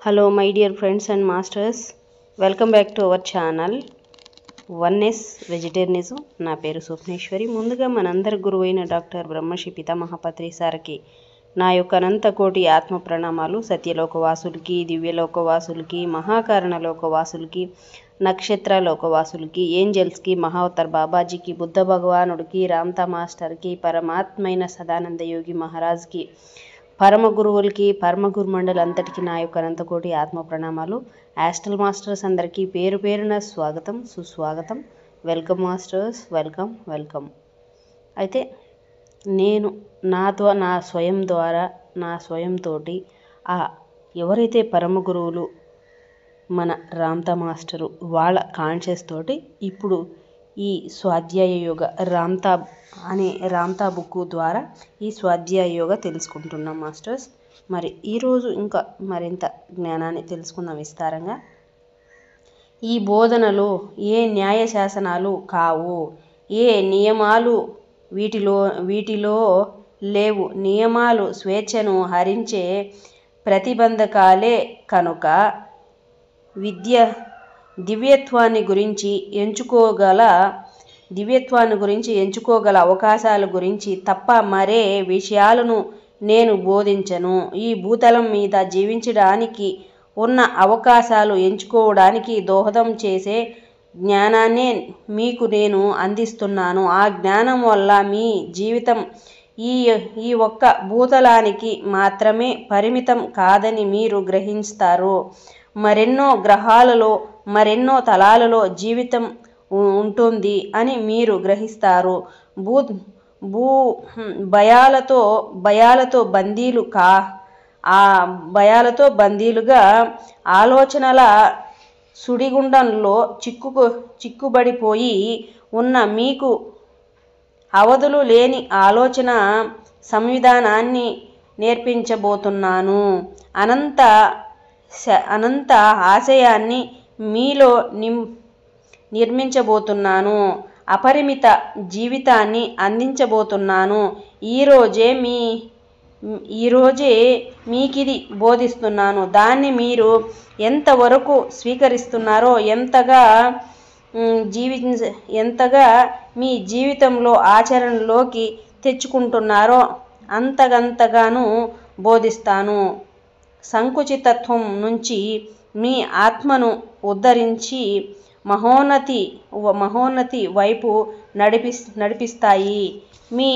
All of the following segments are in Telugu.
Hello my dear friends and masters, welcome back to our channel oneness vegetarianism. నా పేరు స్వప్నేశ్వరి. ముందుగా మనందరి గురువైన డాక్టర్ బ్రహ్మశ్రీ పితామహపత్రి సార్కి నా యొక్క అనంత కోటి ఆత్మ ప్రణామాలు. సత్యలోకవాసులకి, దివ్యలోకవాసులకి, మహాకారణ లోకవాసులకి, నక్షత్ర లోకవాసులకి, ఏంజల్స్కి, మహావతార్ బాబాజీకి, బుద్ధ భగవానుడికి, రామ్తా మాస్టర్కి, పరమాత్మైన సదానంద యోగి మహారాజ్కి, పరమ గురువులకి, పరమ గురుమండలి అంతటికి నా యొక్క అనంతకోటి ఆత్మ ప్రణామాలు. యాస్ట్రల్ మాస్టర్స్ అందరికీ పేరు పేరున స్వాగతం, సుస్వాగతం. Welcome masters, welcome welcome. అయితే నేను నా స్వయంతోటి ఎవరైతే పరమ గురువులు మన రామ్తా మాస్టరు వాళ్ళ కాన్షియస్ తోటి ఇప్పుడు ఈ స్వాధ్యాయ యోగ రామ్తా బుక్ ద్వారా ఈ స్వాధ్యాయ యోగ తెలుసుకుంటున్నాం మాస్టర్స్. మరి ఈరోజు ఇంకా మరింత జ్ఞానాన్ని తెలుసుకుందాం విస్తారంగా. ఈ బోధనలో ఏ న్యాయ శాసనాలు కావు, ఏ నియమాలు వీటిలో లేవు. నియమాలు స్వేచ్ఛను హరించే ప్రతిబంధకాలే కనుక దివ్యత్వాన్ని గురించి ఎంచుకోగల అవకాశాల గురించి తప్ప మరే విషయాలను నేను బోధించను. ఈ భూతలం మీద జీవించడానికి ఉన్న అవకాశాలు ఎంచుకోవడానికి దోహదం చేసే జ్ఞానాన్నే మీకు నేను అందిస్తున్నాను. ఆ జ్ఞానం వల్ల మీ జీవితం ఈ ఒక్క భూతలానికి మాత్రమే పరిమితం కాదని మీరు గ్రహిస్తారు. మరెన్నో గ్రహాలలో, మరెన్నో తలాలలో జీవితం ఉంటుంది అని మీరు గ్రహిస్తారు. భయాలతో బందీలుగా ఆలోచనల సుడిగుండంలో చిక్కుబడిపోయి ఉన్న మీకు అవధులు లేని ఆలోచన సంవిధానాన్ని నేర్పించబోతున్నాను. అనంత ఆశయాన్ని మీలో నిర్మించబోతున్నాను. అపరిమిత జీవితాన్ని అందించబోతున్నాను. ఈరోజే మీకిది బోధిస్తున్నాను. దాన్ని మీరు ఎంతవరకు స్వీకరిస్తున్నారో, ఎంతగా మీ జీవితంలో ఆచరణలోకి తెచ్చుకుంటున్నారో అంతగాను బోధిస్తాను. సంకుచితత్వం నుంచి మీ ఆత్మను ఉద్ధరించి మహోన్నతి వైపు నడిపిస్తాయి. మీ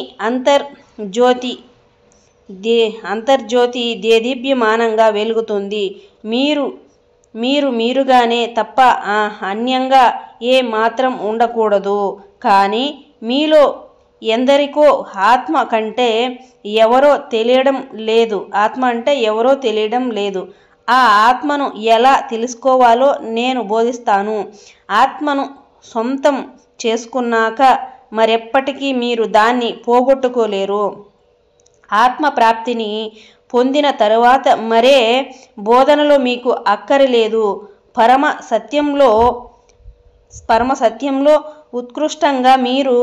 అంతర్జ్యోతి దేదీప్యమానంగా వెలుగుతుంది. మీరుగానే తప్ప అన్యంగా ఏ మాత్రం ఉండకూడదు. కానీ మీలో ఎందరికో ఆత్మ అంటే ఎవరో తెలియడం లేదు. ఆ ఆత్మను ఎలా తెలుసుకోవాలో నేను బోధిస్తాను. ఆత్మను సొంతం చేసుకున్నాక మరెప్పటికీ మీరు దాన్ని పోగొట్టుకోలేరు. ఆత్మ ప్రాప్తిని పొందిన తరువాత మరే బోధనలో మీకు అక్కరలేదు. పరమ సత్యంలో ఉత్కృష్టంగా మీరు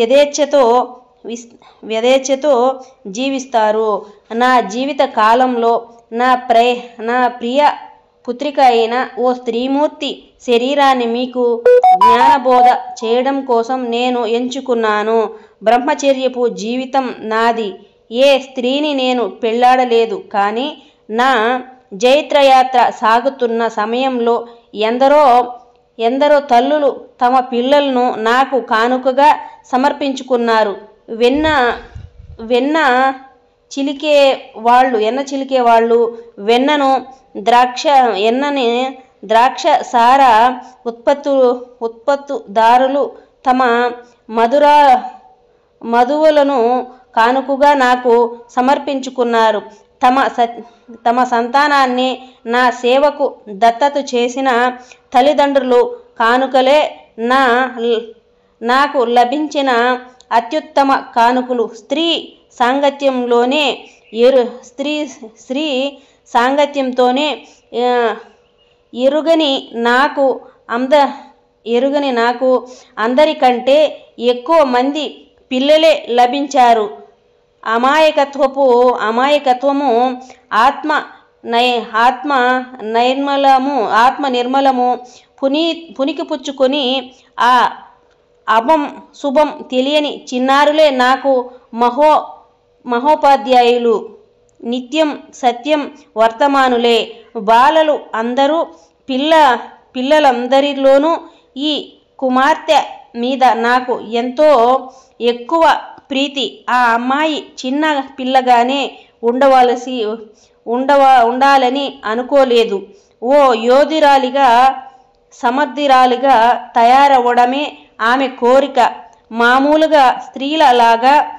యథేచ్ఛతో జీవిస్తారు. నా జీవిత కాలంలో నా ప్రియ పుత్రిక అయిన ఓ స్త్రీమూర్తి శరీరాన్ని మీకు జ్ఞానబోధ చేయడం కోసం నేను ఎంచుకున్నాను. బ్రహ్మచర్యపు జీవితం నాది. ఏ స్త్రీని నేను పెళ్లాడలేదు. కానీ నా జైత్రయాత్ర సాగుతున్న సమయంలో ఎందరో తల్లులు తమ పిల్లలను నాకు కానుకగా సమర్పించుకున్నారు. వెన్న చిలికే వాళ్ళు వెన్నను ద్రాక్ష ఉత్పత్తుదారులు తమ మధువులను కానుకగా నాకు సమర్పించుకున్నారు. తమ సంతానాన్ని నా సేవకు దత్తత చేసిన తల్లిదండ్రులు కానుకలే నాకు లభించిన అత్యుత్తమ కానుకలు. స్త్రీ సాంగత్యంతోనే ఎరుగని నాకు అందరికంటే ఎక్కువ మంది పిల్లలే లభించారు. అమాయకత్వము ఆత్మ ఆత్మ నిర్మలము పునికి పుచ్చుకొని ఆ అభం శుభం తెలియని చిన్నారులే నాకు మహోపాధ్యాయులు. నిత్యం సత్యం వర్తమానులే. బాలలు అందరూ పిల్లలందరిలోనూ ఈ కుమార్తె మీద నాకు ఎంతో ఎక్కువ ప్రీతి. ఆ అమ్మాయి చిన్న పిల్లగానే ఉండాలని అనుకోలేదు. ఓ యోధురాలిగా సమర్థురాలిగా తయారవ్వడమే ఆమె కోరిక. మామూలుగా స్త్రీలలాగా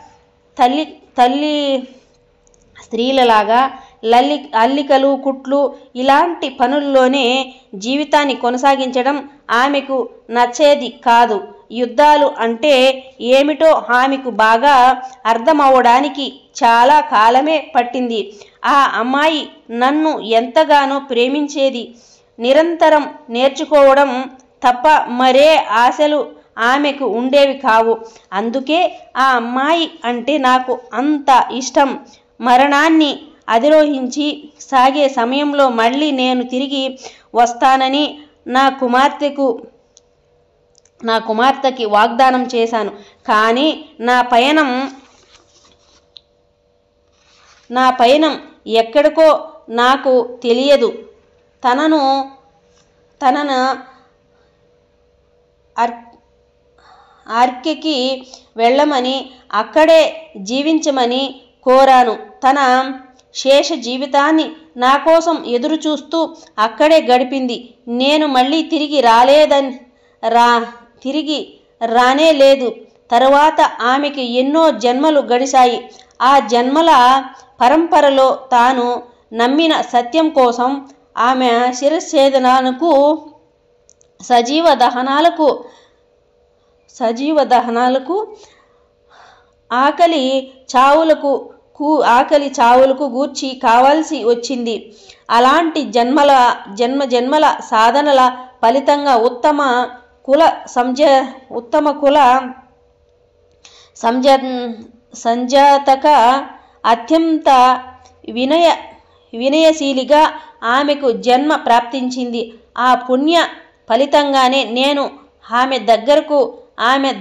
అల్లికలు కుట్లు ఇలాంటి పనుల్లోనే జీవితాన్ని కొనసాగించడం ఆమెకు నచ్చేది కాదు. యుద్ధాలు అంటే ఏమిటో ఆమెకు బాగా అర్థమవడానికి చాలా కాలమే పట్టింది. ఆ అమ్మాయి నన్ను ఎంతగానో ప్రేమించేది. నిరంతరం నేర్చుకోవడం తప్ప మరే ఆశలు ఆమెకు ఉండేవి కావు. అందుకే ఆ అమ్మాయి అంటే నాకు అంత ఇష్టం. మరణాన్ని అధిరోహించి సాగే సమయంలో మళ్ళీ నేను తిరిగి వస్తానని నా కుమార్తెకి వాగ్దానం చేశాను. కానీ నా పయనం ఎక్కడికో నాకు తెలియదు. తనను ఆర్కికి వెళ్ళమని అక్కడే జీవించమని కోరాను. తన శేష జీవితాన్ని నా కోసం ఎదురు చూస్తూ అక్కడే గడిపింది. నేను మళ్ళీ తిరిగి రానే లేదు. తరువాత ఆమెకి ఎన్నో జన్మలు గడిచాయి. ఆ జన్మల పరంపరలో తాను నమ్మిన సత్యం కోసం ఆమె శిరచ్ఛేదనాలకు సజీవ దహనాలకు ఆకలి చావులకు గూర్చి కావాల్సి వచ్చింది. అలాంటి జన్మల సాధనల ఫలితంగా ఉత్తమ కుల సంజాతక అత్యంత వినయశీలిగా ఆమెకు జన్మ ప్రాప్తించింది. ఆ పుణ్య ఫలితంగానే నేను ఆమె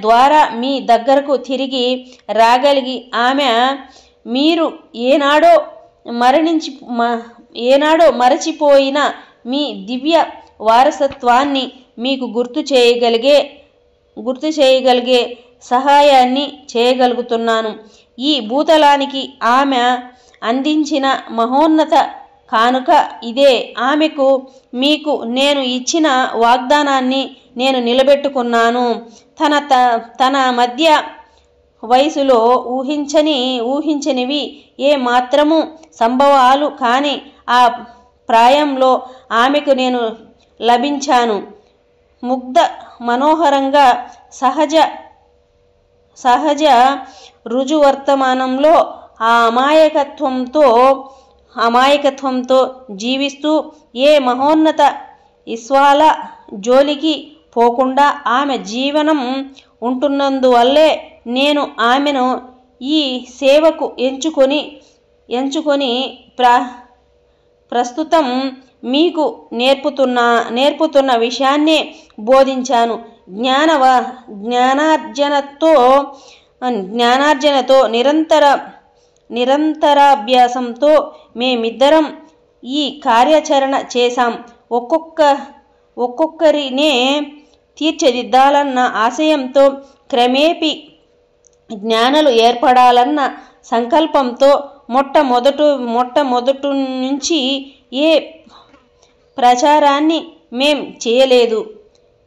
ద్వారా మీ దగ్గరకు తిరిగి రాగలిగి మీరు ఏనాడో మరచిపోయిన మీ దివ్య వారసత్వాన్ని మీకు గుర్తు చేయగలిగే సహాయాన్ని చేయగలుగుతున్నాను. ఈ భూతలానికి ఆమె అందించిన మహోన్నత కానుక ఇదే. ఆమెకు మీకు నేను ఇచ్చిన వాగ్దానాన్ని నేను నిలబెట్టుకున్నాను. తన మధ్య వయసులో ఊహించనివి ఏ మాత్రము సంభవాలు కాని ఆ ప్రాయంలో ఆమెకు నేను లభించాను. ముగ్ధ మనోహరంగా సహజ రుజువర్తమానంలో ఆ అమాయకత్వంతో జీవిస్తూ ఏ మహోన్నత ఇస్వాల జోలికి పోకుండా ఆమె జీవనం ఉంటున్నందువల్లే నేను ఆమెను ఈ సేవకు ఎంచుకొని ప్రస్తుతం మీకు నేర్పుతున్న విషయాన్నే బోధించాను. జ్ఞానార్జనతో నిరంతరాభ్యాసంతో మేమిద్దరం ఈ కార్యాచరణ చేశాం. ఒక్కొక్కరినే తీర్చిదిద్దాలన్న ఆశయంతో, క్రమేపీ జ్ఞానులు ఏర్పడాలన్న సంకల్పంతో మొట్టమొదటి నుంచి ఏ ప్రచారాన్ని మేం చేయలేదు.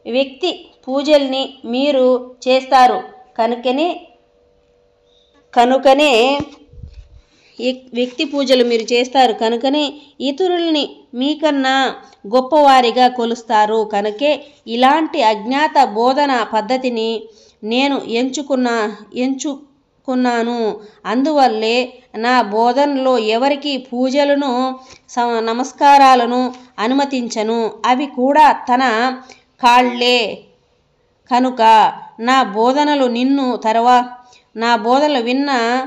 వ్యక్తి పూజల్ని మీరు చేస్తారు కనుకనే వ్యక్తి పూజలు మీరు చేస్తారు కనుకనే ఇతరుల్ని మీకన్నా గొప్పవారిగా కొలుస్తారు. కనుకే ఇలాంటి అజ్ఞాత బోధన పద్ధతిని నేను ఎంచుకున్నాను. అందువల్లే నా బోధనలో ఎవరికి పూజలను నమస్కారాలను అనుమతించను. అవి కూడా తన కాళ్లే. కనుక నా బోధనలు విన్న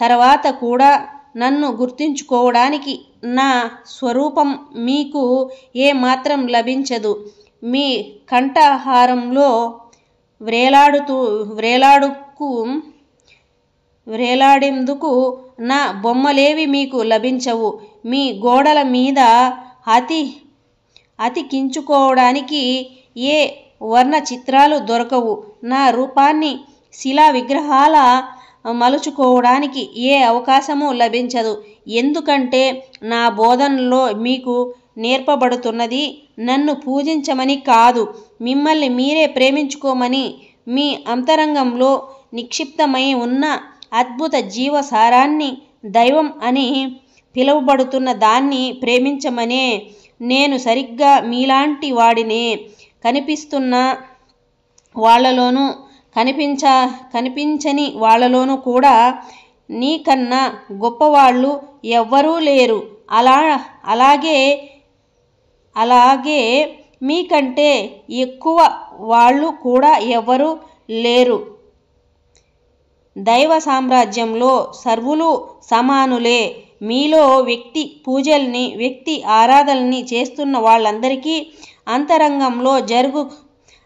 తర్వాత కూడా నన్ను గుర్తుంచుకోవడానికి నా స్వరూపం మీకు ఏమాత్రం లభించదు. మీ కంఠహారంలో వ్రేలాడేందుకు నా బొమ్మలేవి మీకు లభించవు. మీ గోడల మీద అతికించుకోవడానికి ఏ వర్ణ చిత్రాలు దొరకవు. నా రూపాన్ని శిలా విగ్రహాల మలుచుకోవడానికి ఏ అవకాశము లభించదు. ఎందుకంటే నా బోధనలో మీకు నేర్పబడుతున్నది నన్ను పూజించమని కాదు, మిమ్మల్ని మీరే ప్రేమించుకోమని. మీ అంతరంగంలో నిక్షిప్తమై ఉన్న అద్భుత జీవసారాన్ని, దైవం అని పిలువబడుతున్న దాన్ని ప్రేమించమనే. నేను సరిగ్గా మీలాంటి వాడినే. కనిపిస్తున్న వాళ్ళలోనూ కనిపించని వాళ్ళలోనూ కూడా నీకన్నా గొప్పవాళ్ళు ఎవ్వరూ లేరు. అలాగే మీకంటే ఎక్కువ వాళ్ళు కూడా ఎవ్వరూ లేరు. దైవ సామ్రాజ్యంలో సర్వులు సమానులే. మీలో వ్యక్తి పూజల్ని, వ్యక్తి ఆరాధనల్ని చేస్తున్న వాళ్ళందరికీ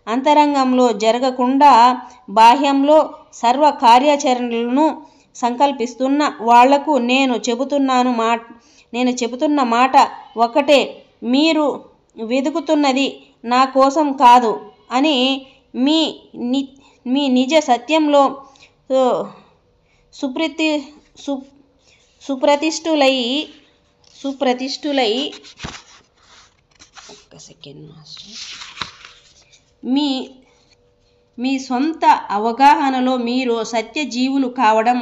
అంతరంగంలో జరగకుండా బాహ్యంలో సర్వ కార్యాచరణలను సంకల్పిస్తున్న వాళ్లకు నేను చెబుతున్న మాట ఒకటే. మీరు వెతుకుతున్నది నా కోసం కాదు అని మీ నిజ సత్యంలో సుప్రతిష్ఠులై మీ సొంత అవగాహనలో మీరు సత్యజీవులు కావడం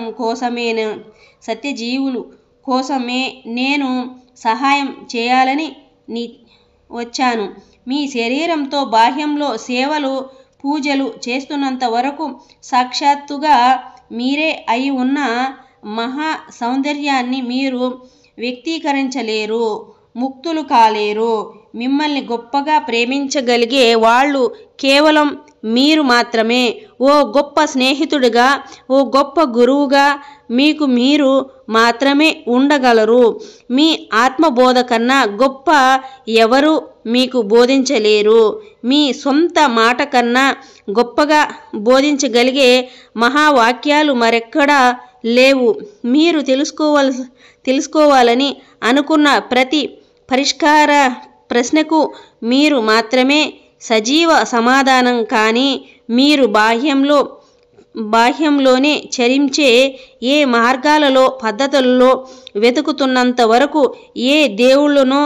కోసమే నేను సహాయం చేయాలని వచ్చాను. మీ శరీరంతో బాహ్యంలో సేవలు, పూజలు చేస్తున్నంత వరకు సాక్షాత్తుగా మీరే అయి ఉన్న మహా సౌందర్యాన్ని మీరు వ్యక్తీకరించలేరు, ముక్తులు కాలేరు. మిమ్మల్ని గొప్పగా ప్రేమించగలిగే వాళ్ళు కేవలం మీరు మాత్రమే. ఓ గొప్ప స్నేహితుడిగా, ఓ గొప్ప గురువుగా మీకు మీరు మాత్రమే ఉండగలరు. మీ ఆత్మబోధ కన్నా గొప్ప ఎవరు మీకు బోధించలేరు. మీ సొంత మాట కన్నా గొప్పగా బోధించగలిగే మహావాక్యాలు మరెక్కడా లేవు. మీరు తెలుసుకోవాలని అనుకున్న ప్రతి పరిష్కార ప్రశ్నకు మీరు మాత్రమే సజీవ సమాధానం. కానీ మీరు బాహ్యంలోనే చరించే ఏ మార్గాలలో, పద్ధతులలో వెతుకుతున్నంత వరకు ఏ దేవుళ్ళనో